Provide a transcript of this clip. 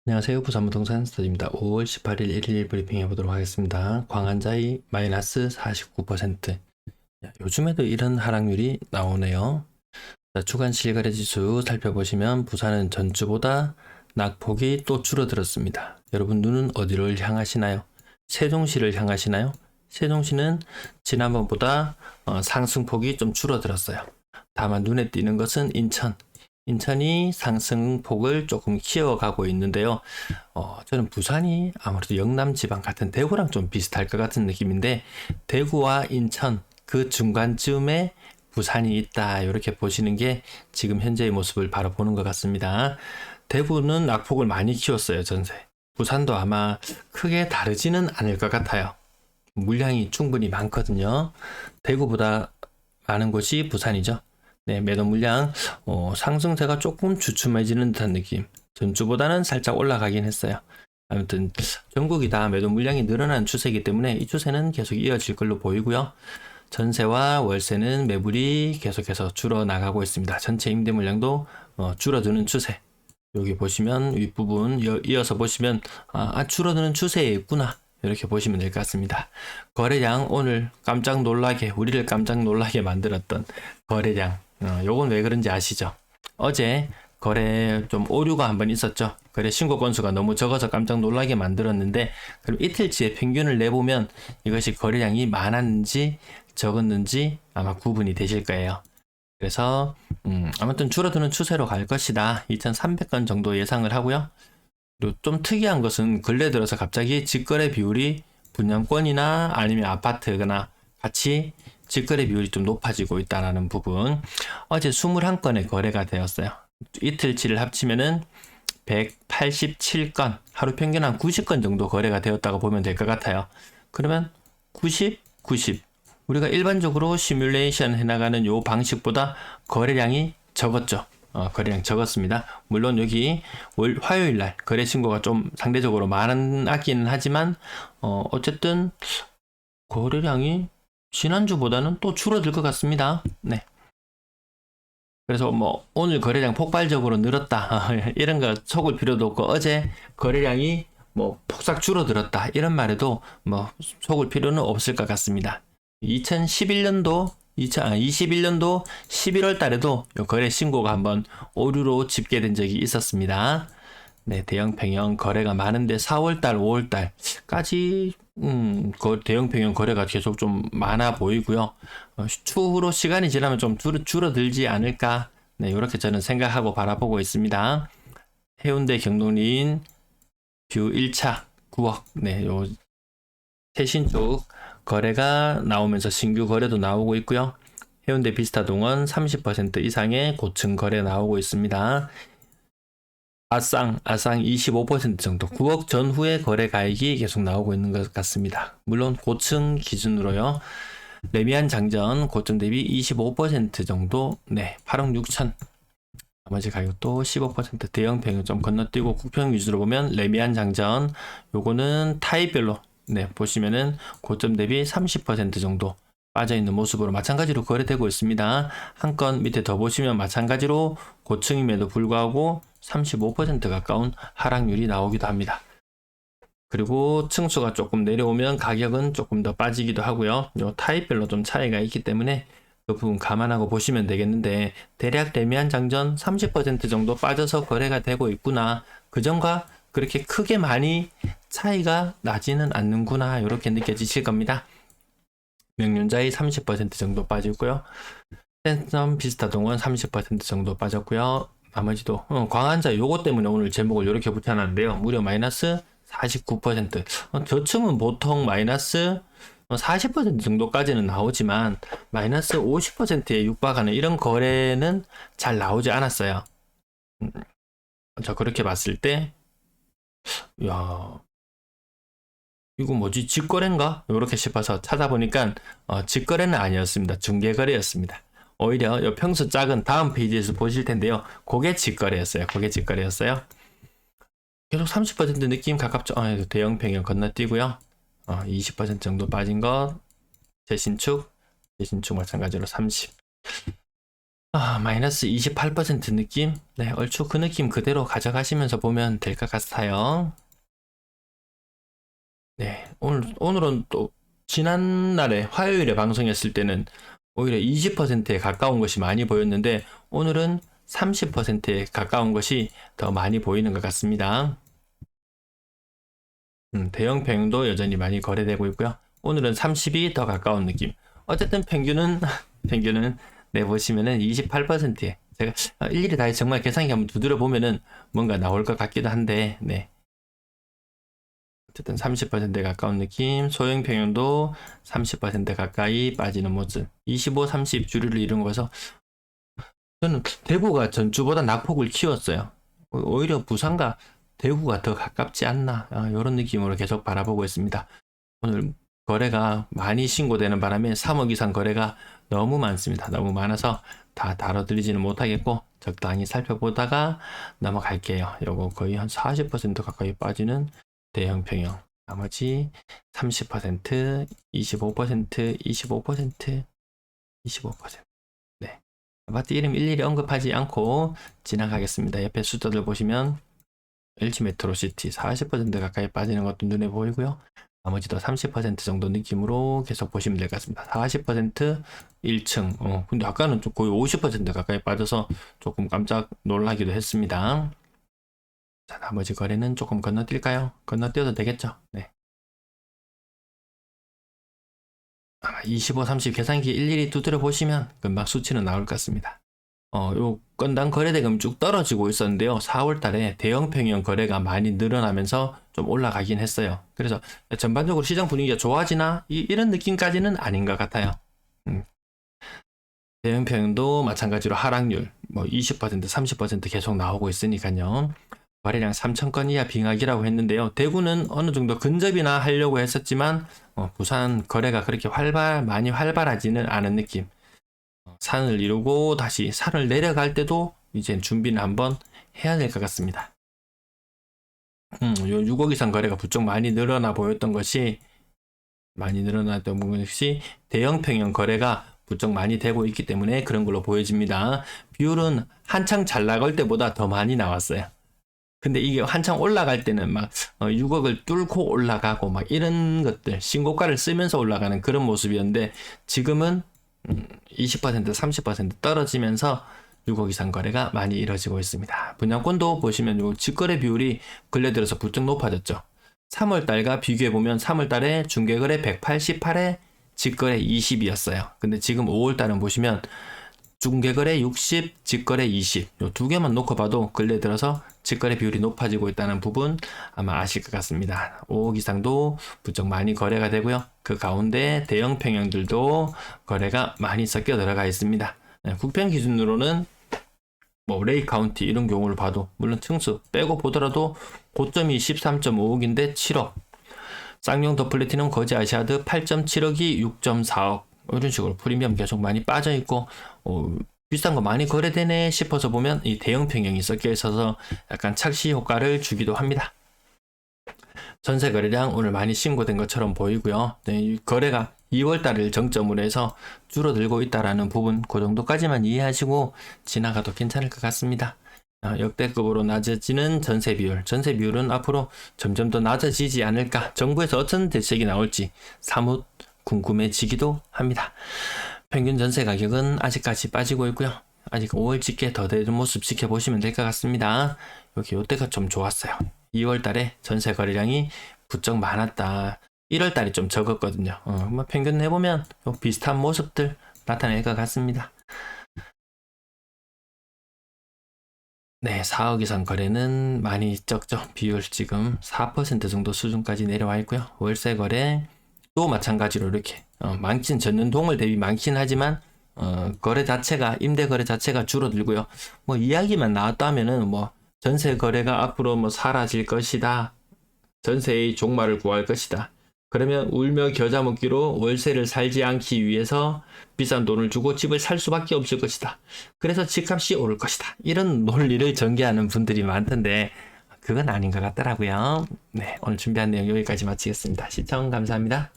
안녕하세요. 부산부동산 스터디입니다. 5월 18일 1일 브리핑 해보도록 하겠습니다. 광안자이 마이너스 49%. 요즘에도 이런 하락률이 나오네요. 자, 주간 실거래 지수 살펴보시면 부산은 전주보다 낙폭이 또 줄어들었습니다. 여러분 눈은 어디를 향하시나요? 세종시를 향하시나요? 세종시는 지난번보다 상승폭이 좀 줄어들었어요. 다만 눈에 띄는 것은 인천이 상승폭을 조금 키워가고 있는데요. 저는 부산이 아무래도 영남 지방 같은 대구랑 좀 비슷할 것 같은 느낌인데, 대구와 인천 그 중간쯤에 부산이 있다, 이렇게 보시는 게 지금 현재의 모습을 바로 보는 것 같습니다. 대구는 낙폭을 많이 키웠어요, 전세. 부산도 아마 크게 다르지는 않을 것 같아요. 물량이 충분히 많거든요. 대구보다 많은 곳이 부산이죠. 네, 매도 물량 상승세가 조금 주춤해지는 듯한 느낌. 전주보다는 살짝 올라가긴 했어요. 아무튼 전국이 다 매도 물량이 늘어나는 추세이기 때문에 이 추세는 계속 이어질 걸로 보이고요. 전세와 월세는 매물이 계속해서 줄어나가고 있습니다. 전체 임대 물량도 줄어드는 추세. 여기 보시면 윗부분 이어서 보시면 줄어드는 추세에 있구나, 이렇게 보시면 될 것 같습니다. 거래량, 오늘 깜짝 놀라게, 우리를 깜짝 놀라게 만들었던 거래량, 요건 왜 그런지 아시죠? 어제 거래 좀 오류가 한번 있었죠. 거래 신고 건수가 너무 적어서 깜짝 놀라게 만들었는데, 그럼 이틀치의 평균을 내보면 이것이 거래량이 많았는지 적었는지 아마 구분이 되실 거예요. 그래서 아무튼 줄어드는 추세로 갈 것이다. 2,300건 정도 예상을 하고요. 그리고 좀 특이한 것은 근래 들어서 갑자기 직거래 비율이 분양권이나 아니면 아파트거나 같이 직거래 비율이 좀 높아지고 있다는 부분. 어제 21건의 거래가 되었어요. 이틀치를 합치면은 187건, 하루 평균 한 90건 정도 거래가 되었다고 보면 될 것 같아요. 그러면 90, 90. 우리가 일반적으로 시뮬레이션 해나가는 요 방식보다 거래량이 적었죠. 거래량 적었습니다. 물론 여기 화요일날 거래 신고가 좀 상대적으로 많았기는 하지만 어쨌든 거래량이 지난주보다는 또 줄어들 것 같습니다. 네. 그래서 뭐 오늘 거래량 폭발적으로 늘었다 이런 거 속을 필요도 없고, 어제 거래량이 뭐 폭삭 줄어들었다 이런 말에도 뭐 속을 필요는 없을 것 같습니다. 2021년도 11월 달에도 거래 신고가 한번 오류로 집계된 적이 있었습니다. 네, 대형 평형 거래가 많은데 4월달, 5월달까지 대형 평형 거래가 계속 좀 많아 보이고요. 추후로 시간이 지나면 좀 줄어들지 않을까, 네, 이렇게 저는 생각하고 바라보고 있습니다. 해운대 경동리인 뷰 1차 9억, 네, 요 최신 쪽 거래가 나오면서 신규 거래도 나오고 있고요. 해운대 비스타동은 30% 이상의 고층 거래 나오고 있습니다. 아쌍 25% 정도, 9억 전후의 거래 가액이 계속 나오고 있는 것 같습니다. 물론 고층 기준으로요. 레미안 장전 고점 대비 25% 정도, 네, 8억 6천. 나머지 가격도 15%. 대형 평을 좀 건너뛰고 국평 위주로 보면 레미안 장전, 요거는 타입별로, 네, 보시면은 고점 대비 30% 정도 빠져있는 모습으로 마찬가지로 거래되고 있습니다. 한 건 밑에 더 보시면 마찬가지로 고층임에도 불구하고 35% 가까운 하락률이 나오기도 합니다. 그리고 층수가 조금 내려오면 가격은 조금 더 빠지기도 하고요. 요 타입별로 좀 차이가 있기 때문에 그 부분 감안하고 보시면 되겠는데, 대략 레미안 장전 30% 정도 빠져서 거래가 되고 있구나, 그전과 그렇게 크게 많이 차이가 나지는 않는구나, 이렇게 느껴지실 겁니다. 명륜자이 30% 정도 빠지고요. 센섬 비스타동은 30% 정도 빠졌고요. 나머지도 광안자, 요거 때문에 오늘 제목을 이렇게 붙여놨는데요. 무려 마이너스 49%. 저층은 보통 마이너스 40% 정도까지는 나오지만 마이너스 50%에 육박하는 이런 거래는 잘 나오지 않았어요. 저 그렇게 봤을 때, 야, 이거 뭐지, 직거래인가? 이렇게 싶어서 찾아보니까 직거래는 아니었습니다. 중개거래였습니다. 오히려 요 평수 작은 다음 페이지에서 보실 텐데요. 그게 직거래였어요. 계속 30% 느낌 가깝죠. 대형 평형 건너뛰고요. 20% 정도 빠진 것, 재신축 마찬가지로 30. 마이너스 28% 느낌? 네, 얼추 그 느낌 그대로 가져가시면서 보면 될 것 같아요. 네, 오늘은 또, 지난날에 화요일에 방송했을 때는 오히려 20%에 가까운 것이 많이 보였는데, 오늘은 30%에 가까운 것이 더 많이 보이는 것 같습니다. 대형 평균도 여전히 많이 거래되고 있고요. 오늘은 30이 더 가까운 느낌. 어쨌든 평균은 내보시면은 28%에 제가 일일이 다 정말 계산기 한번 두드려 보면은 뭔가 나올 것 같기도 한데, 네. 어쨌든 30%에 가까운 느낌. 소형 평균도 30% 가까이 빠지는 모습. 25, 30 주류를 이룬 거서 저는 대구가 전주보다 낙폭을 키웠어요. 오히려 부산과 대구가 더 가깝지 않나, 이런 느낌으로 계속 바라보고 있습니다. 오늘 거래가 많이 신고되는 바람에 3억 이상 거래가 너무 많습니다. 너무 많아서 다 다뤄드리지는 못하겠고 적당히 살펴보다가 넘어갈게요. 요거 거의 한 40% 가까이 빠지는 대형 평형. 나머지 30%, 25%, 25%, 25%. 네. 아파트 이름 일일이 언급하지 않고 지나가겠습니다. 옆에 숫자들 보시면 LG 메트로시티 40% 가까이 빠지는 것도 눈에 보이고요. 나머지도 30% 정도 느낌으로 계속 보시면 될 것 같습니다. 40% 1층. 근데 아까는 좀 거의 50% 가까이 빠져서 조금 깜짝 놀라기도 했습니다. 자, 나머지 거래는 조금 건너뛸까요? 건너뛰어도 되겠죠? 네. 아마 25, 30 계산기 일일이 두드려 보시면 금방 수치는 나올 것 같습니다. 요 건당 거래대금 쭉 떨어지고 있었는데요. 4월 달에 대형 평형 거래가 많이 늘어나면서 좀 올라가긴 했어요. 그래서 전반적으로 시장 분위기가 좋아지나? 이런 느낌까지는 아닌 것 같아요. 대형 평형도 마찬가지로 하락률 뭐 20%, 30% 계속 나오고 있으니까요. 거래량 3,000건 이하 빙하기라고 했는데요. 대구는 어느 정도 근접이나 하려고 했었지만 부산 거래가 그렇게 많이 활발하지는 않은 느낌. 산을 이루고 다시 산을 내려갈 때도 이제 준비는 한번 해야 될 것 같습니다. 요 6억 이상 거래가 부쩍 많이 늘어났던 것이 대형 평형 거래가 부쩍 많이 되고 있기 때문에 그런 걸로 보여집니다. 비율은 한창 잘 나갈 때보다 더 많이 나왔어요. 근데 이게 한창 올라갈 때는 막 6억을 뚫고 올라가고 막 이런 것들 신고가를 쓰면서 올라가는 그런 모습이었는데 지금은 20%, 30% 떨어지면서 6억 이상 거래가 많이 이루어지고 있습니다. 분양권도 보시면 요 직거래 비율이 근래 들어서 부쩍 높아졌죠. 3월 달과 비교해 보면 3월 달에 중개거래 188에 직거래 20이었어요. 근데 지금 5월 달은 보시면 중개거래 60, 직거래 20. 요 두 개만 놓고 봐도 근래 들어서 직거래 비율이 높아지고 있다는 부분 아마 아실 것 같습니다. 5억 이상도 부쩍 많이 거래가 되고요. 그 가운데 대형 평형들도 거래가 많이 섞여 들어가 있습니다. 국평 기준으로는 뭐 레이 카운티 이런 경우를 봐도 물론 층수 빼고 보더라도 고점이 13.5억인데 7억. 쌍용 더 플래티넘 거지 아시아드 8.7억이 6.4억. 이런 식으로 프리미엄 계속 많이 빠져 있고 비싼 거 많이 거래되네 싶어서 보면 이 대형 평형이 섞여 있어서 약간 착시 효과를 주기도 합니다. 전세 거래량 오늘 많이 신고된 것처럼 보이고요. 네, 거래가 2월 달을 정점으로 해서 줄어들고 있다라는 부분 그 정도까지만 이해하시고 지나가도 괜찮을 것 같습니다. 역대급으로 낮아지는 전세 비율은 앞으로 점점 더 낮아지지 않을까. 정부에서 어떤 대책이 나올지 사뭇 궁금해지기도 합니다. 평균 전세 가격은 아직까지 빠지고 있고요. 아직 5월 집계 더 되는 모습 지켜보시면 될 것 같습니다. 여기 요때가 좀 좋았어요. 2월 달에 전세 거래량이 부쩍 많았다. 1월 달이 좀 적었거든요. 뭐 평균 내보면 비슷한 모습들 나타낼 것 같습니다. 네, 4억 이상 거래는 많이 적죠. 비율 지금 4% 정도 수준까지 내려와 있고요. 월세 거래 또 마찬가지로 이렇게 전년 동월 대비 많긴 하지만 거래 자체가 임대 거래 자체가 줄어들고요. 뭐 이야기만 나왔다면은 뭐 전세 거래가 앞으로 뭐 사라질 것이다. 전세의 종말을 구할 것이다. 그러면 울며 겨자 먹기로 월세를 살지 않기 위해서 비싼 돈을 주고 집을 살 수밖에 없을 것이다. 그래서 집값이 오를 것이다. 이런 논리를 전개하는 분들이 많던데 그건 아닌 것 같더라고요. 네, 오늘 준비한 내용 여기까지 마치겠습니다. 시청 감사합니다.